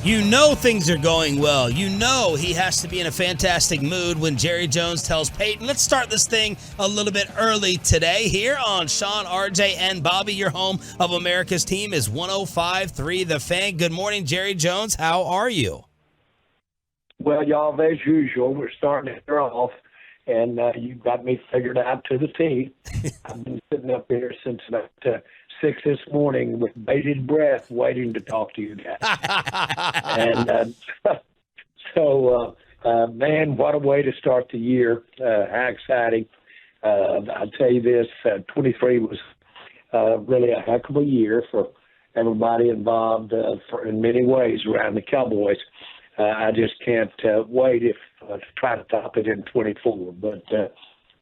You know things are going well. You know he has to be in a fantastic mood when Jerry Jones tells Peyton, let's start this thing a little bit early today here on Sean, RJ, and Bobby. Your home of America's team is 105.3 The Fan. Good morning, Jerry Jones. How are you? Well, y'all, as usual, we're starting it off, and you got me figured out to the T. I've been sitting up here since about 6 this morning with bated breath waiting to talk to you guys. And man, what a way to start the year. How exciting. I'll tell you this, 23 was really a heck of a year for everybody involved in many ways around the Cowboys. I just can't wait to try to top it in 24. But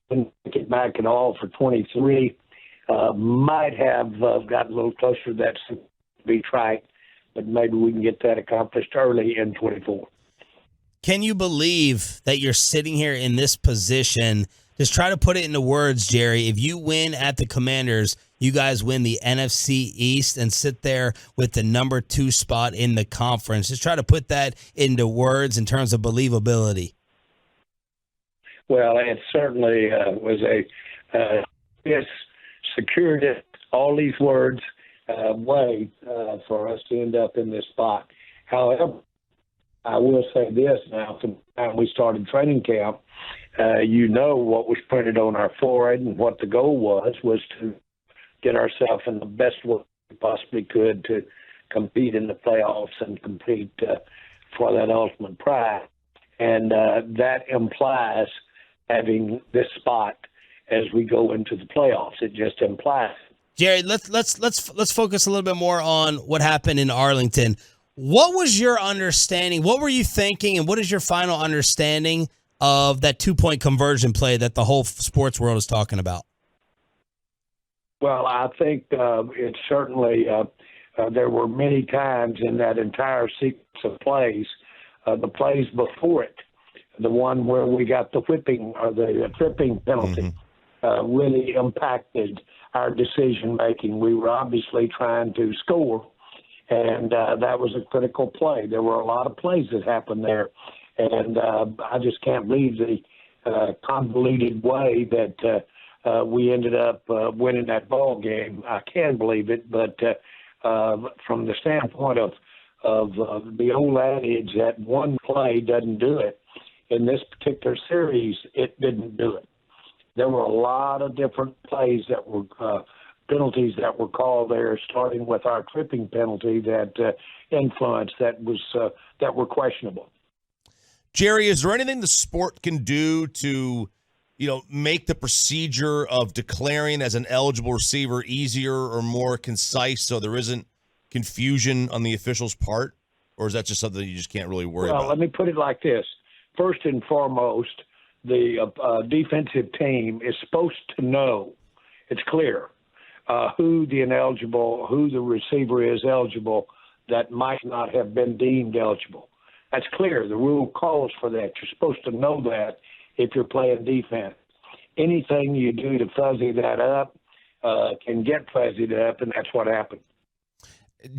when we get back at all for 23, might have gotten a little closer to that to be trite, but maybe we can get that accomplished early in 24. Can you believe that you're sitting here in this position? Just try to put it into words, Jerry. If you win at the Commanders, you guys win the NFC East and sit there with the number 2 spot in the conference. Just try to put that into words in terms of believability. Well, it certainly was yes, secured it, all these words way for us to end up in this spot. However, I will say this now, from the time we started training camp, you know what was printed on our forehead and what the goal was to get ourselves in the best way we possibly could to compete in the playoffs and compete for that ultimate prize. And that implies having this spot as we go into the playoffs. It just implies. Jerry, let's focus a little bit more on what happened in Arlington. What was your understanding? What were you thinking? And what is your final understanding of that 2-point conversion play that the whole sports world is talking about? Well, I think it certainly there were many times in that entire sequence of plays, the plays before it, the one where we got the whipping or the tripping penalty, really impacted our decision-making. We were obviously trying to score, and that was a critical play. There were a lot of plays that happened there, and I just can't believe the convoluted way that we ended up winning that ball game. I can believe it, but from the standpoint of the old adage that one play doesn't do it, in this particular series, it didn't do it. There were a lot of different plays that were penalties that were called there, starting with our tripping penalty that influenced that were questionable. Jerry, is there anything the sport can do to, make the procedure of declaring as an eligible receiver easier or more concise so there isn't confusion on the official's part? Or is that just something you just can't really worry about? Well, let me put it like this. First and foremost, the defensive team is supposed to know, it's clear, who the receiver is eligible that might not have been deemed eligible. That's clear. The rule calls for that. You're supposed to know that if you're playing defense. Anything you do to fuzzy that up can get fuzzied up, and that's what happened.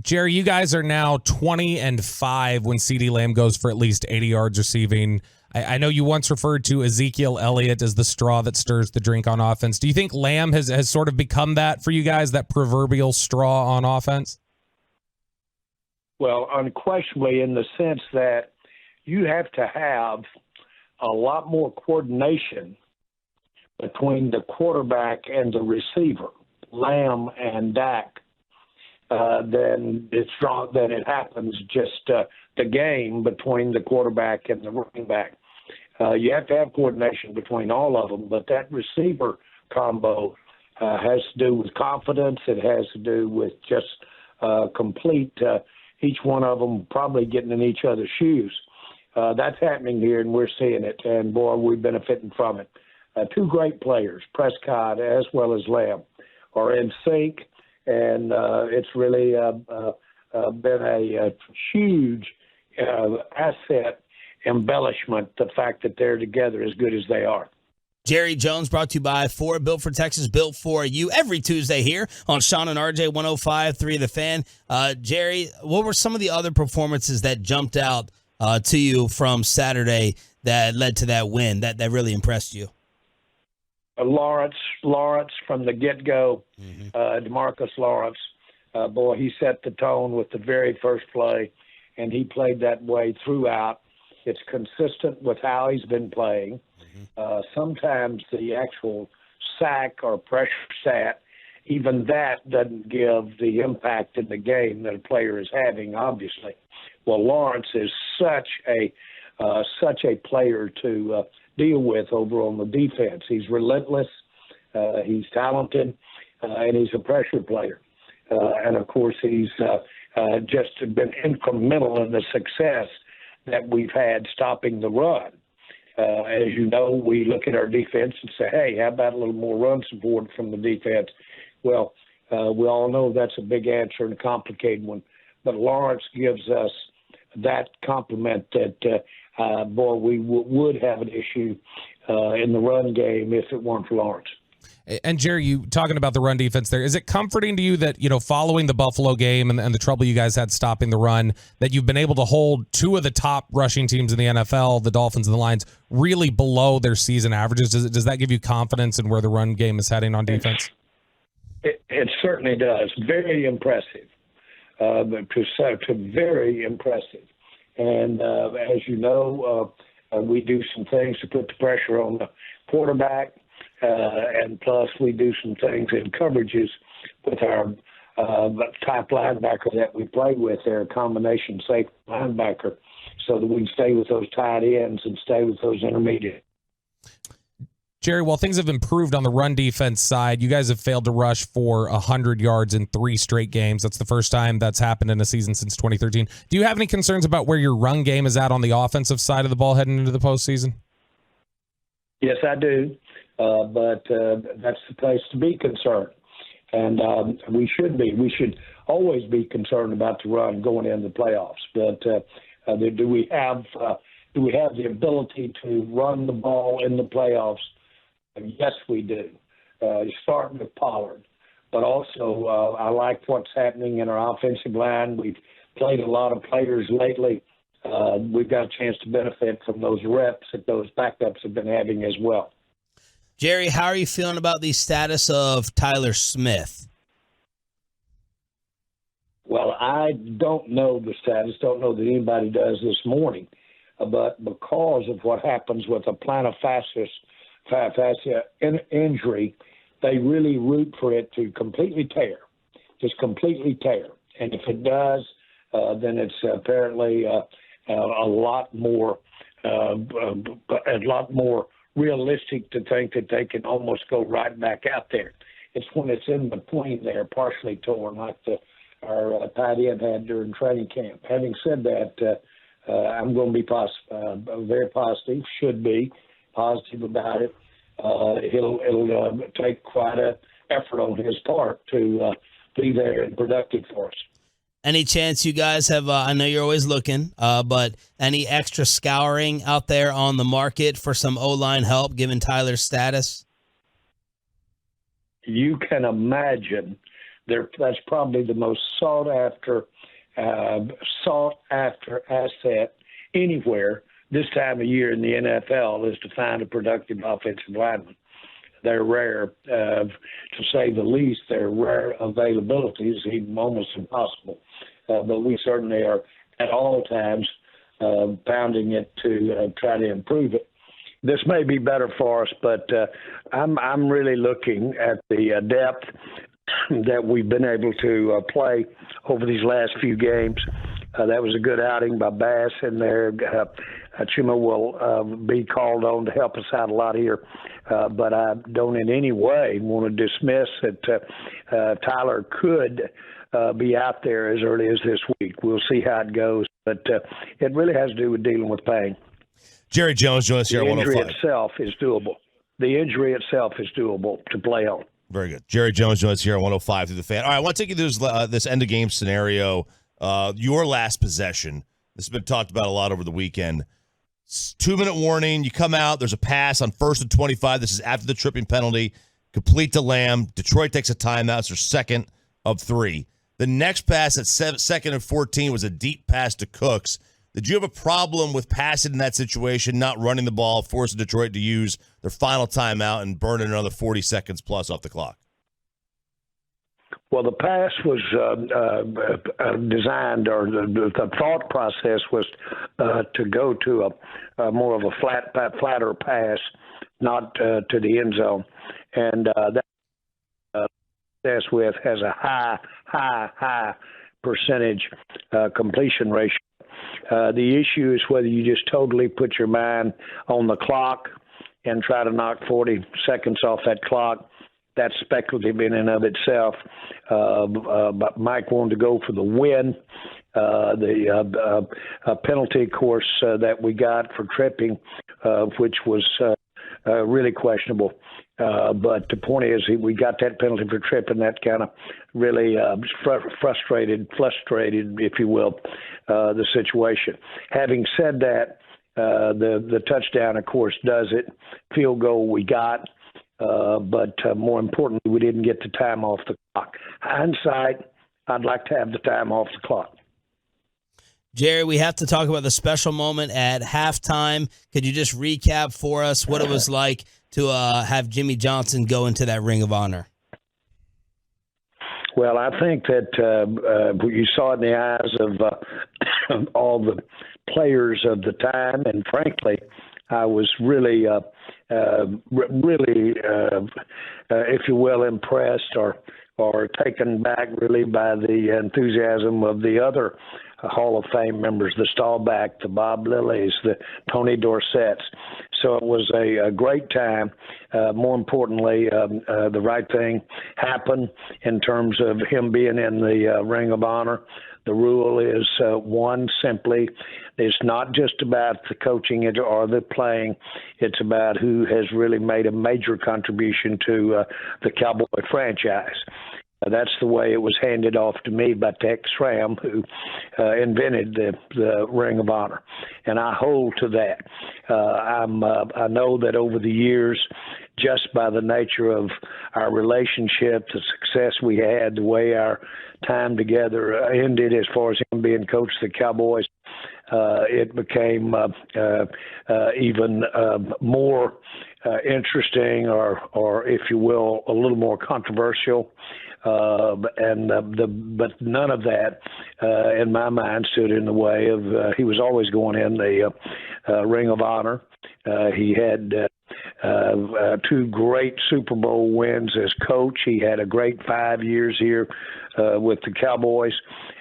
Jerry, you guys are now 20-5 when CeeDee Lamb goes for at least 80 yards receiving. I know you once referred to Ezekiel Elliott as the straw that stirs the drink on offense. Do you think Lamb has sort of become that for you guys, that proverbial straw on offense? Well, unquestionably, in the sense that you have to have a lot more coordination between the quarterback and the receiver, Lamb and Dak, than it happens just the game between the quarterback and the running back. You have to have coordination between all of them, but that receiver combo has to do with confidence. It has to do with just complete each one of them probably getting in each other's shoes. That's happening here, and we're seeing it, and, boy, we're benefiting from it. Two great players, Prescott as well as Lamb, are in sync, and it's really been a huge asset embellishment, the fact that they're together as good as they are. Jerry Jones brought to you by Ford, built for Texas, built for you every Tuesday here on Sean and RJ 105.3 The Fan. Jerry, what were some of the other performances that jumped out to you from Saturday that led to that win that really impressed you? Lawrence from the get-go, DeMarcus Lawrence, boy, he set the tone with the very first play, and he played that way throughout. It's consistent with how he's been playing. Sometimes the actual sack or pressure stat, even that doesn't give the impact in the game that a player is having, obviously. Well, Lawrence is such a player to deal with over on the defense. He's relentless, he's talented, and he's a pressure player. And, of course, he's just been incremental in the success that we've had stopping the run. As you know, we look at our defense and say, hey, how about a little more run support from the defense? Well, we all know that's a big answer and a complicated one. But Lawrence gives us that compliment that, boy, we would have an issue in the run game if it weren't for Lawrence. And Jerry, you talking about the run defense there, is it comforting to you that, following the Buffalo game and the trouble you guys had stopping the run, that you've been able to hold two of the top rushing teams in the NFL, the Dolphins and the Lions, really below their season averages? Does that give you confidence in where the run game is heading on defense? It certainly does. Very impressive. Very impressive. And as you know, we do some things to put the pressure on the quarterback. And plus, we do some things in coverages with our top linebacker that we play with, their combination safe linebacker, so that we can stay with those tight ends and stay with those intermediate. Jerry, while things have improved on the run defense side, you guys have failed to rush for 100 yards in 3 straight games. That's the first time that's happened in a season since 2013. Do you have any concerns about where your run game is at on the offensive side of the ball heading into the postseason? Yes, I do. But that's the place to be concerned. And we should be. We should always be concerned about the run going into the playoffs. But do we have the ability to run the ball in the playoffs? Yes, we do. Starting with Pollard. But also, I like what's happening in our offensive line. We've played a lot of players lately. We've got a chance to benefit from those reps that those backups have been having as well. Jerry, how are you feeling about the status of Tyler Smith? Well, I don't know the status, don't know that anybody does this morning, but because of what happens with a plantar fascia injury, they really root for it to completely tear, just completely tear. And if it does, then it's apparently a lot more realistic to think that they can almost go right back out there. It's when it's in between there, partially torn, like our tight end had during training camp. Having said that, I'm going to be very positive, should be positive about it. It'll take quite an effort on his part to be there and productive for us. Any chance you guys have, I know you're always looking, but any extra scouring out there on the market for some O-line help given Tyler's status? You can imagine that's probably the most sought after asset anywhere this time of year in the NFL is to find a productive offensive lineman. They're rare, to say the least. They're rare availabilities, even almost impossible. But we certainly are at all times pounding it to try to improve it. This may be better for us, but I'm really looking at the depth that we've been able to play over these last few games. That was a good outing by Bass in there. Chuma will be called on to help us out a lot here, but I don't in any way want to dismiss that Tyler could be out there as early as this week. We'll see how it goes, but it really has to do with dealing with pain. Jerry Jones joins us here at 105. The injury itself is doable. The injury itself is doable to play on. Very good. Jerry Jones joins us here at 105 through the Fan. All right, I want to take you through this end-of-game scenario. Your last possession. This has been talked about a lot over the weekend. 2-minute warning. You come out. There's a pass on 1st and 25. This is after the tripping penalty. Complete to Lamb. Detroit takes a timeout. It's their second of 3. The next pass at 2nd and 14 was a deep pass to Cooks. Did you have a problem with passing in that situation, not running the ball, forcing Detroit to use their final timeout and burning another 40 seconds plus off the clock? Well, the pass was designed, or the thought process was to go to a more of a flatter pass, not to the end zone, and that with has a high percentage completion ratio. The issue is whether you just totally put your mind on the clock and try to knock 40 seconds off that clock. That's speculative in and of itself. But Mike wanted to go for the win. The penalty, of course, that we got for tripping, which was really questionable. But the point is, we got that penalty for tripping. That kind of really frustrated, if you will, the situation. Having said that, the touchdown, of course, does it. Field goal we got. But more importantly, we didn't get the time off the clock. Hindsight, I'd like to have the time off the clock. Jerry, we have to talk about the special moment at halftime. Could you just recap for us what it was like to have Jimmy Johnson go into that Ring of Honor? Well, I think that you saw it in the eyes of all the players of the time, and frankly, I was really, if you will, impressed or taken back really by the enthusiasm of the other Hall of Fame members, the Staubach, the Bob Lillies, the Tony Dorsetts. So it was a great time. More importantly, the right thing happened in terms of him being in the Ring of Honor. The rule is one, simply, it's not just about the coaching or the playing. It's about who has really made a major contribution to the Cowboy franchise. That's the way it was handed off to me by Tex Schramm, who invented the Ring of Honor, and I hold to that. I know that over the years, just by the nature of our relationship, the success we had, the way our time together ended as far as him being coach of the Cowboys, it became even more interesting, or if you will, a little more controversial. But none of that, in my mind, stood in the way of. He was always going in the Ring of Honor. He had 2 great Super Bowl wins as coach. He had a great 5 years here with the Cowboys.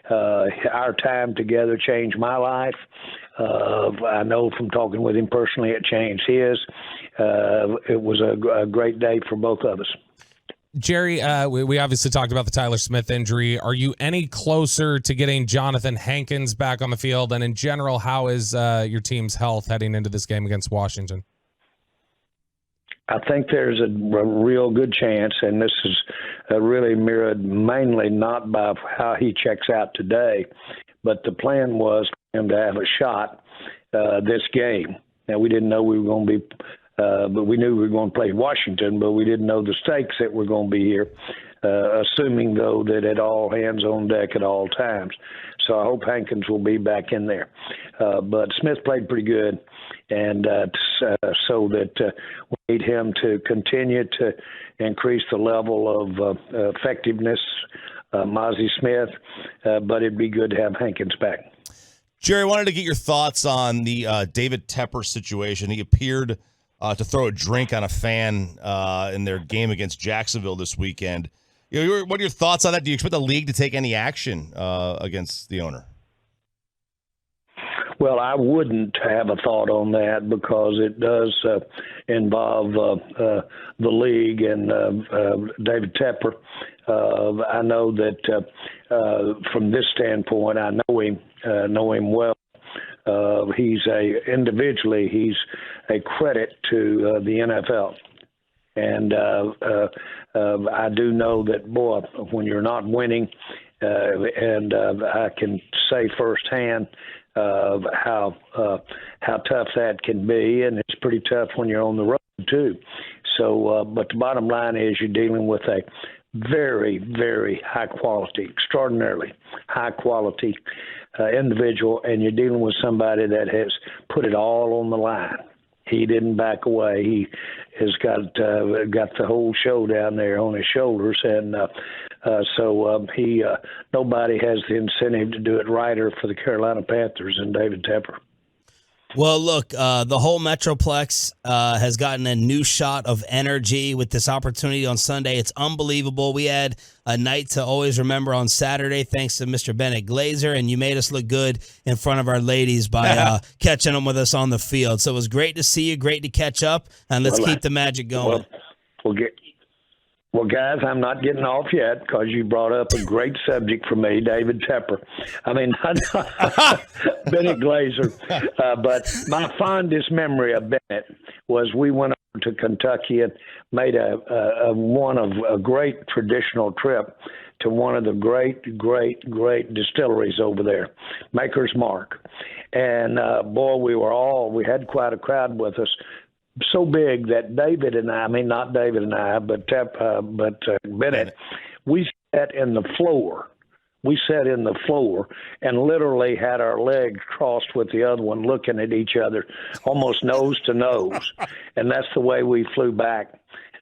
Our time together changed my life. I know from talking with him personally, it changed his. It was a great day for both of us. Jerry, we obviously talked about the Tyler Smith injury. Are you any closer to getting Jonathan Hankins back on the field? And in general, how is your team's health heading into this game against Washington? I think there's a real good chance, and this is really mirrored mainly not by how he checks out today, but the plan was for him to have a shot this game. Now, we didn't know we were going to be but we knew we were going to play Washington, but we didn't know the stakes that were going to be here, assuming, though, that at all hands on deck at all times. So I hope Hankins will be back in there. But Smith played pretty good, and so that we need him to continue to increase the level of effectiveness, Mozzie Smith, but it'd be good to have Hankins back. Jerry, I wanted to get your thoughts on the David Tepper situation. He appeared to throw a drink on a fan in their game against Jacksonville this weekend. What are your thoughts on that? Do you expect the league to take any action against the owner? Well, I wouldn't have a thought on that because it does involve the league and David Tepper. I know that from this standpoint, I know him well. He's he's a credit to the NFL. And I do know that, boy, when you're not winning, and I can say firsthand how tough that can be, and it's pretty tough when you're on the road too. So, but the bottom line is you're dealing with a very, very high quality, extraordinarily high quality individual, and you're dealing with somebody that has put it all on the line. He didn't back away. He has got the whole show down there on his shoulders, and so nobody has the incentive to do it righter for the Carolina Panthers than David Tepper. Well, look, the whole Metroplex has gotten a new shot of energy with this opportunity on Sunday. It's unbelievable. We had a night to always remember on Saturday, thanks to Mr. Bennett Glazer, and you made us look good in front of our ladies by catching them with us on the field. So it was great to see you, great to catch up, and let's keep the magic going. Well, guys, I'm not getting off yet because you brought up a great subject for me, David Tepper. I mean, Bennett Glazer. But my fondest memory of Bennett was we went over to Kentucky and made a great traditional trip to one of the great distilleries over there, Maker's Mark. And, boy, we had quite a crowd with us. So big that David and I mean, not David and I, but Bennett, we sat in the floor. We sat in the floor and literally had our legs crossed with the other one, looking at each other, almost nose to nose. And that's the way we flew back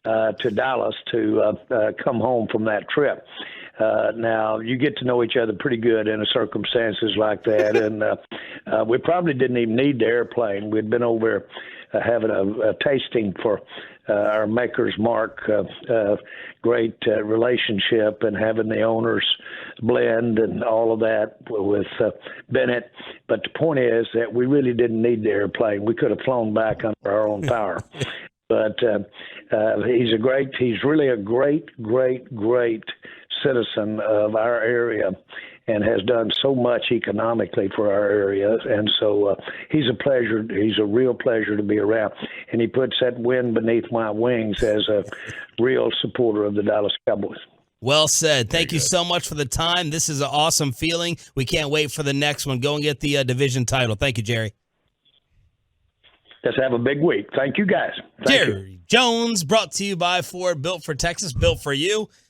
to Dallas to come home from that trip. Now, you get to know each other pretty good in circumstances like that. And we probably didn't even need the airplane. We'd been over having a tasting for our Maker's Mark, great relationship, and having the owners blend and all of that with Bennett. But the point is that we really didn't need the airplane. We could have flown back under our own power. But he's really a great citizen of our area and has done so much economically for our area. And so he's a pleasure. He's a real pleasure to be around. And he puts that wind beneath my wings as a real supporter of the Dallas Cowboys. Well said. Thank you so much for the time. This is an awesome feeling. We can't wait for the next one. Go and get the division title. Thank you, Jerry. Let's have a big week. Thank you, guys. Jerry Jones, brought to you by Ford, built for Texas, built for you.